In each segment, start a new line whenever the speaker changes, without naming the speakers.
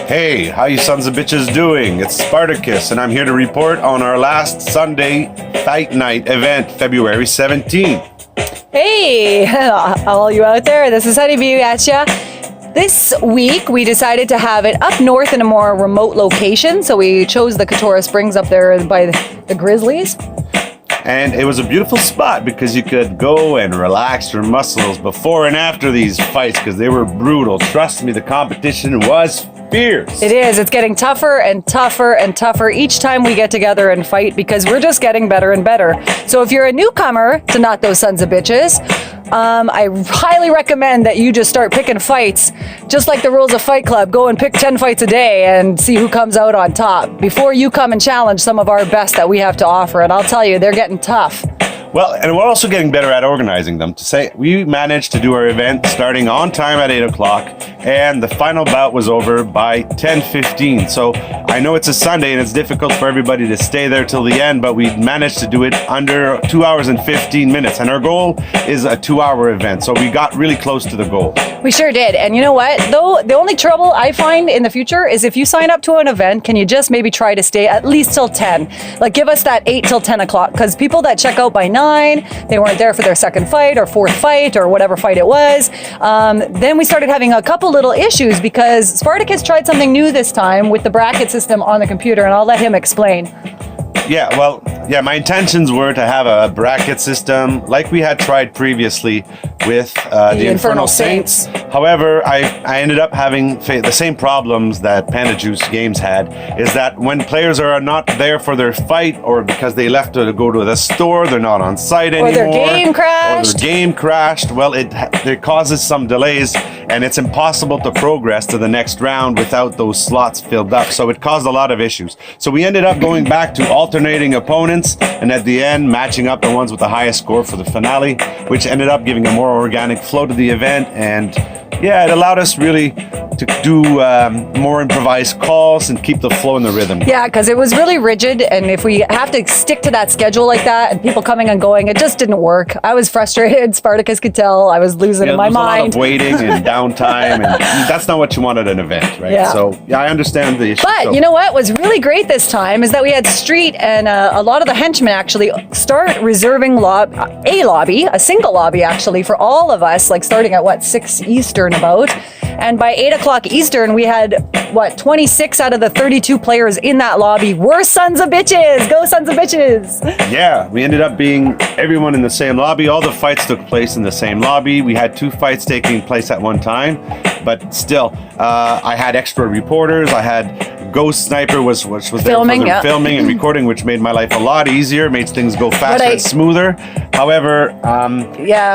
Hey, how you sons of bitches doing? It's Spartacus, and I'm here to report on our last Sunday Fight Night event, February 17th.
Hey, all you out there, this is HONEYBee at ya. This week, we decided to have it up north in a more remote location, so we chose the Katora Springs up there by the Grizzlies.
And it was a beautiful spot because you could go and relax your muscles before and after these fights because they were brutal. Trust me, the competition was fierce.
It is. It's getting tougher and tougher and tougher each time we get together and fight because we're just getting better and better. So if you're a newcomer to Not Those Sons of Bitches, I highly recommend that you just start picking fights, just like the rules of Fight Club. Go and pick 10 fights a day and see who comes out on top before you come and challenge some of our best that we have to offer. And I'll tell you, they're getting tough.
Well, and we're also getting better at organizing them. To say we managed to do our event starting on time at 8 o'clock, and the final bout was over by 10:15. So I know it's a Sunday and it's difficult for everybody to stay there till the end, but we managed to do it under 2 hours and 15 minutes. And our goal is a 2-hour event, so we got really close to the goal.
We sure did. And you know what? Though the only trouble I find in the future is if you sign up to an event, can you just maybe try to stay at least till 10? Like give us that 8 till 10 o'clock, because people that check out by 9, they weren't there for their second fight or fourth fight or whatever fight it was. Then we started having a couple little issues because Spartacus tried something new this time with the bracket system on the computer, and I'll let him explain.
Yeah, my intentions were to have a bracket system like we had tried previously with the Infernal Saints. However, I ended up having the same problems that Panda Juice Games had, is that when players are not there for their fight or because they left to go to the store, they're not on site anymore.
Or their game crashed.
Well, it causes some delays, and it's impossible to progress to the next round without those slots filled up. So it caused a lot of issues. So we ended up going back to alternating opponents, and at the end matching up the ones with the highest score for the finale, which ended up giving a more organic flow to the event. And yeah, it allowed us really to do more improvised calls and keep the flow and the rhythm.
Yeah, because it was really rigid, and if we have to stick to that schedule like that and people coming and going, it just didn't work. I was frustrated. Spartacus could tell I was losing my mind.
A lot of waiting and downtime, and that's not what you want at an event, right?
Yeah.
So yeah, I understand the issue.
But you know what was really great this time is that we had Street and a lot of the henchmen actually start reserving a single lobby actually for all of us, like starting at 6 Eastern about. And by 8 o'clock Eastern, we had 26 out of the 32 players in that lobby were sons of bitches. Go sons of bitches.
Yeah, we ended up being everyone in the same lobby. All the fights took place in the same lobby. We had 2 fights taking place at one time, but still, I had extra reporters. I had Ghost Sniper was there
filming
and recording, which made my life a lot easier, made things go faster and smoother. However,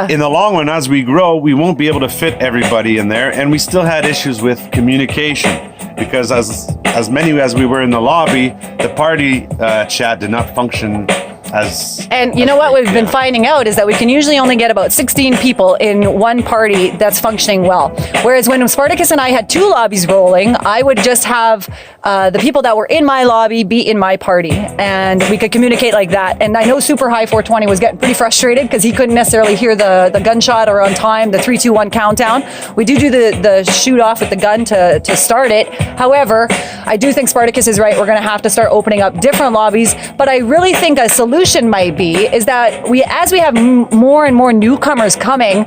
in the long run, as we grow, we won't be able to fit everybody in there, and we still had issues with communication because as many as we were in the lobby, the party chat did not function as. And
you know what we've been finding out is that we can usually only get about 16 people in one party that's functioning well. Whereas when Spartacus and I had 2 lobbies rolling, I would just have the people that were in my lobby be in my party, and we could communicate like that. And I know Super High 420 was getting pretty frustrated because he couldn't necessarily hear the gunshot or on time, the 3, 2, 1 countdown. We do the shoot off with the gun to start it. However, I do think Spartacus is right. We're going to have to start opening up different lobbies, but I really think a solution might be is that as we have more and more newcomers coming,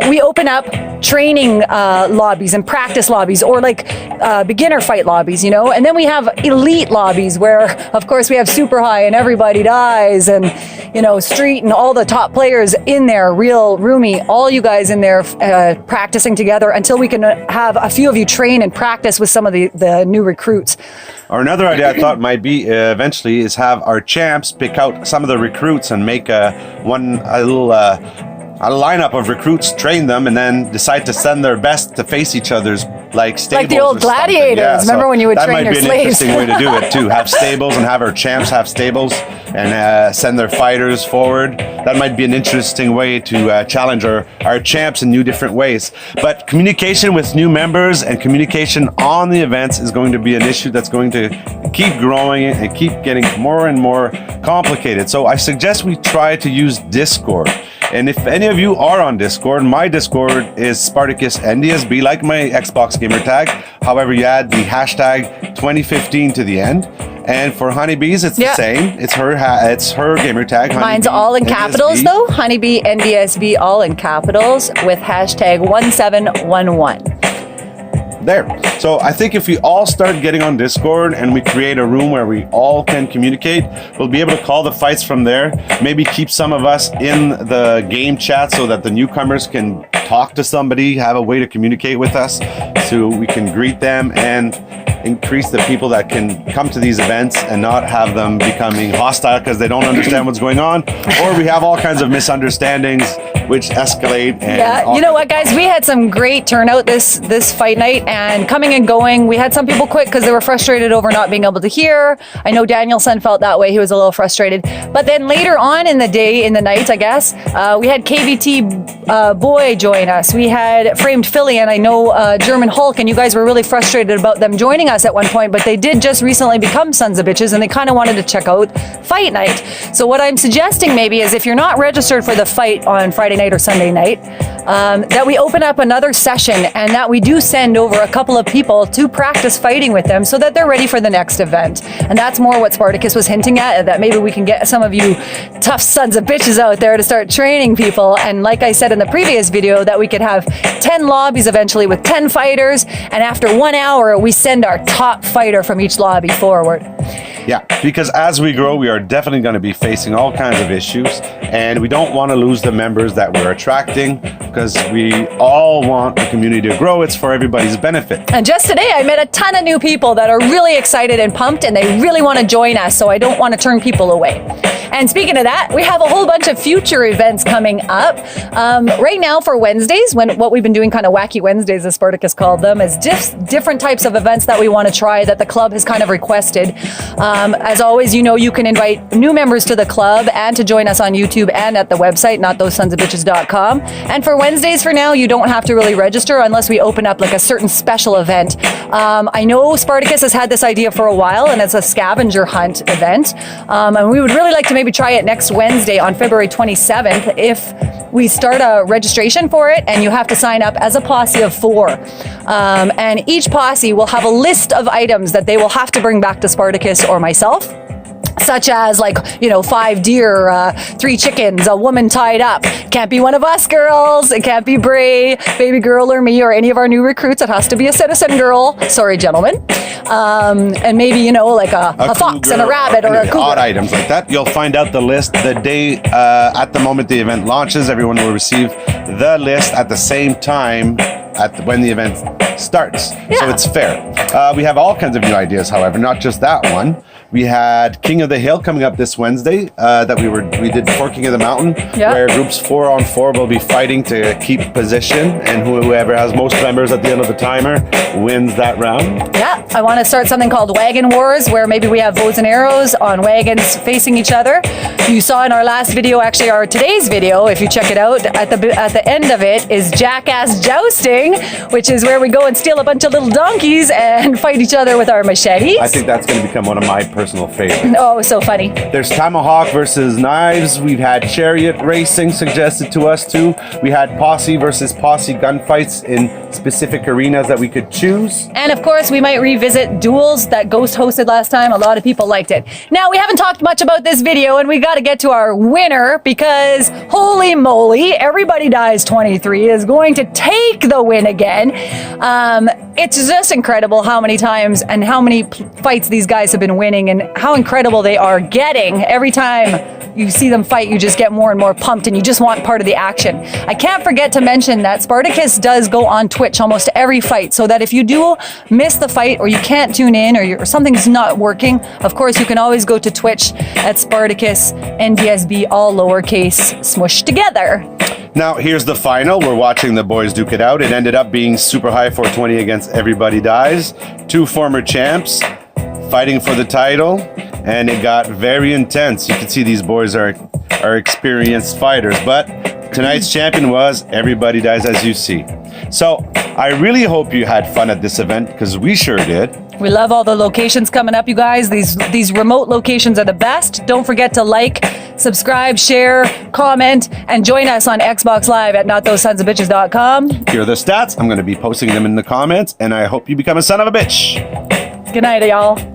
we open up training lobbies and practice lobbies, or like beginner fight lobbies, and then we have elite lobbies where of course we have Super High and everybody dies, and Street and all the top players in there, real roomy, all you guys in there practicing together until we can have a few of you train and practice with some of the new recruits.
Or another idea I thought might be eventually is have our champs pick out some of the recruits and make a little a lineup of recruits, train them, and then decide to send their best to face each other's like stables.
Like the old gladiators. Yeah, remember when you would train your slaves? That might be an
interesting way to do it too. Have stables and have our champs have stables and send their fighters forward. That might be an interesting way to challenge our champs in new different ways. But communication with new members and communication on the events is going to be an issue that's going to keep growing and keep getting more and more complicated. So I suggest we try to use Discord. And if any of you are on Discord, my Discord is Spartacus NDSB, like my Xbox gamer tag. However, you add the hashtag 2015 to the end. And for Honeybees, it's the same. It's her gamer tag.
Mine's all in capitals though. Honeybee NDSB, all in capitals with hashtag 1711.
There. So I think if we all start getting on Discord and we create a room where we all can communicate, we'll be able to call the fights from there. Maybe keep some of us in the game chat so that the newcomers can talk to somebody, have a way to communicate with us, so we can greet them and increase the people that can come to these events and not have them becoming hostile because they don't understand what's going on, or we have all kinds of misunderstandings which escalate. And
you know what, guys, we had some great turnout this fight night, and coming and going, we had some people quit because they were frustrated over not being able to hear. I know Danielson felt that way. He was a little frustrated, but then later on in the day, in the night, I guess, we had KVT Boy join us. We had Framed Philly, and I know German Hulk, and you guys were really frustrated about them joining us at one point, but they did just recently become Sons of Bitches, and they kind of wanted to check out fight night. So what I'm suggesting maybe is, if you're not registered for the fight on Friday night or Sunday night, that we open up another session and that we do send over a couple of people to practice fighting with them so that they're ready for the next event. And that's more what Spartacus was hinting at, that maybe we can get some of you tough sons of bitches out there to start training people. And like I said in the previous video, that we could have 10 lobbies eventually with 10 fighters, and after 1 hour we send our top fighter from each lobby forward.
Yeah, because as we grow, we are definitely going to be facing all kinds of issues, and we don't want to lose the members that we're attracting, because we all want the community to grow. It's for everybody's benefit.
And just today, I met a ton of new people that are really excited and pumped, and they really want to join us, so I don't want to turn people away. And speaking of that, we have a whole bunch of future events coming up. Right now for Wednesdays, what we've been doing, kind of wacky Wednesdays, as Spartacus called them, is different types of events that we want to try that the club has kind of requested. As always, you know, you can invite new members to the club and to join us on YouTube and at the website, notthoseSonsofBitches.com. And for Wednesdays for now, you don't have to really register unless we open up like a certain special event. I know Spartacus has had this idea for a while, and it's a scavenger hunt event. And we would really like to maybe try it next Wednesday on February 27th if we start a registration for it, and you have to sign up as a posse of 4. And each posse will have a list of items that they will have to bring back to Spartacus or myself, such as, like, you know, 5 deer, 3 chickens, a woman tied up. Can't be one of us girls. It can't be Bray, baby girl, or me, or any of our new recruits. It has to be a citizen girl. Sorry, gentlemen. And maybe, you know, like a fox and a rabbit or a cougar.
Odd items like that. You'll find out the list the day, at the moment the event launches. Everyone will receive the list at the same time when the event starts.
Yeah.
So it's fair. We have all kinds of new ideas, however, not just that one. We had King of the Hill coming up this Wednesday, that we did for King of the Mountain, where groups 4 on 4 will be fighting to keep position, and whoever has most members at the end of the timer wins that round.
Yeah, I want to start something called Wagon Wars, where maybe we have bows and arrows on wagons facing each other. You saw in our last video, actually our today's video, if you check it out, at the end of it is Jackass Jousting, which is where we go and steal a bunch of little donkeys and fight each other with our machetes.
I think that's going to become one of my personal favorites.
Oh, so funny.
There's Tomahawk versus Knives. We've had Chariot Racing suggested to us too. We had Posse versus Posse gunfights in specific arenas that we could choose.
And of course, we might revisit duels that Ghost hosted last time. A lot of people liked it. Now, we haven't talked much about this video, and we got to get to our winner, because holy moly, Everybody Dies 23 is going to take the win again. It's just incredible how many times and how many fights these guys have been winning, and how incredible they are getting. Every time you see them fight, you just get more and more pumped, and you just want part of the action. I can't forget to mention that Spartacus does go on Twitch almost every fight, so that if you do miss the fight, or you can't tune in, or something's not working, of course you can always go to Twitch at Spartacus NDSB, all lowercase, smushed together.
Now, here's the final. We're watching the boys duke it out. It ended up being super high 420 against Everybody Dies. 2 former champs fighting for the title, and it got very intense. You can see these boys are experienced fighters, but tonight's champion was Everybody Dies, as you see. So I really hope you had fun at this event because we sure did.
We love all the locations coming up, you guys. These remote locations are the best. Don't forget to like, subscribe, share, comment, and join us on Xbox Live at notthoseSonsofBitches.com.
Here are the stats. I'm going to be posting them in the comments, and I hope you become a son of a bitch.
Good night, y'all.